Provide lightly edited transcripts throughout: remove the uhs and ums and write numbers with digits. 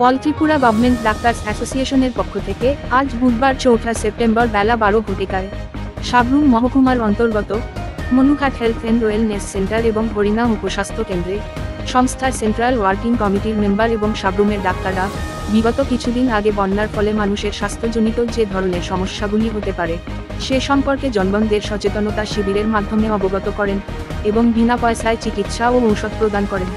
All Tripura government doctors অ্যাসোসিয়েশনের পক্ষ থেকে আজ বুধবার ৪ঠা সেপ্টেম্বর বেলা ১২ ঘটিকায় সাবরুম মহকুমার অন্তর্গত Manughat health and wellness centre এবং হরিণা উপস্বাস্থ্য কেন্দ্রে সংস্থার সেন্ট্রাল ওয়ার্কিং কমিটির মেম্বার এবং সাবরুমের ডাক্তাররা বিগত কিছুদিন আগে বন্যার ফলে মানুষের স্বাস্থ্যজনিত যে ধরনের সমস্যাগুলি হতে পারে সে সম্পর্কে জনগণদের সচেতনতা শিবিরের মাধ্যমে অবগত করেন এবং বিনা পয়সায় চিকিৎসা ও ঔষধ প্রদান করেন।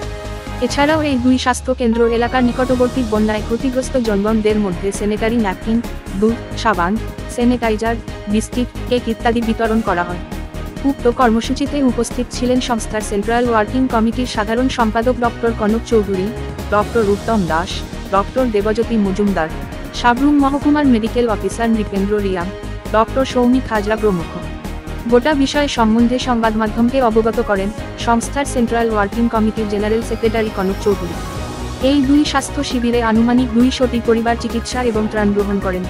এছাড়াও এই দুই স্বাস্থ্য কেন্দ্র এলাকার নিকটবর্তী বন্যায় ক্ষতিগ্রস্ত জনগণদের মধ্যে স্যানিটারি ন্যাপকিন, দুধ, সাবান, স্যানিটাইজার, বিস্কিট, কেক ইত্যাদি বিতরণ করা হয়। উক্ত কর্মসূচিতে উপস্থিত ছিলেন সংস্থার সেন্ট্রাল ওয়ার্কিং কমিটির সাধারণ সম্পাদক ডক্টর কনক চৌধুরী, ডক্টর উত্তম দাস, ডক্টর দেবজ্যোতি মজুমদার, সাবরুম মহকুমার medical officer Nripendra Reang, doctor Soumik Hazra প্রমুখ। গোটা বিষয় সম্বন্ধে সংবাদ মাধ্যমকে অবগত করেন সংস্থার সেন্ট্রাল ওয়ার্কিং কমিটির জেনারেল সেক্রেটারি কনক চৌধুরী। এই দুই স্বাস্থ্য শিবিরে আনুমানিক ২০০টি পরিবার চিকিৎসা এবং ত্রাণ গ্রহণ করেন।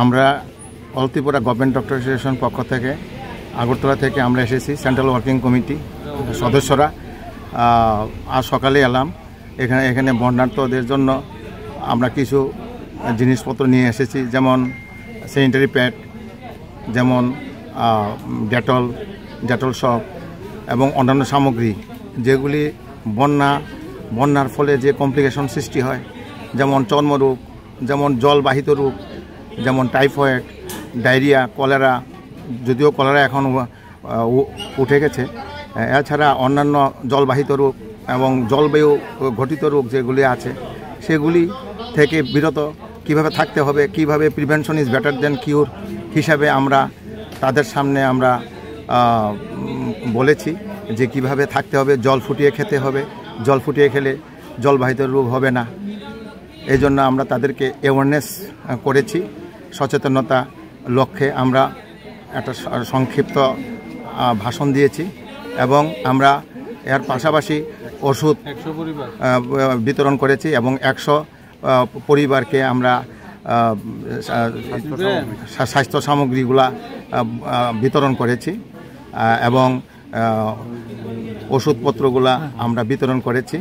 আমরা all Tripura government doctor association পক্ষ থেকে আগরতলা থেকে আমরা এসেছি সেন্ট্রাল ওয়ার্কিং কমিটি সদস্যরা। আজ সকালে এলাম এখানে বন্যার্তদের জন্য আমরা কিছু জিনিসপত্র নিয়ে এসেছি, যেমন স্যানিটারি প্যাড, যেমন ডেটল সপ এবং অন্যান্য সামগ্রী যেগুলি বন্যার ফলে যে কমপ্লিকেশন সৃষ্টি হয়, যেমন চর্মরোগ, যেমন জলবাহিত রোগ, যেমন টাইফয়েড, ডায়রিয়া, কলেরা, যদিও কলেরা এখন উঠে গেছে, এছাড়া অন্যান্য জলবাহিত রোগ এবং জলবায়ু ঘটিত রোগ যেগুলি আছে সেগুলি থেকে বিরত কিভাবে থাকতে হবে, কিভাবে প্রিভেনশন ইজ বেটার দেন কিউর হিসাবে আমরা তাদের সামনে আমরা বলেছি যে কিভাবে থাকতে হবে। জল ফুটিয়ে খেতে হবে, জল ফুটিয়ে খেলে জলবাহিত রোগ হবে না। এই জন্য আমরা তাদেরকে অ্যাওয়ারনেস করেছি। সচেতনতা লক্ষ্যে আমরা একটা সংক্ষিপ্ত ভাষণ দিয়েছি এবং আমরা এর পাশাপাশি ওষুধ বিতরণ করেছি এবং ১০০ পরিবারকে আমরা স্বাস্থ্য সামগ্রীগুলা বিতরণ করেছি এবং ওষুধপত্রগুলা আমরা বিতরণ করেছি।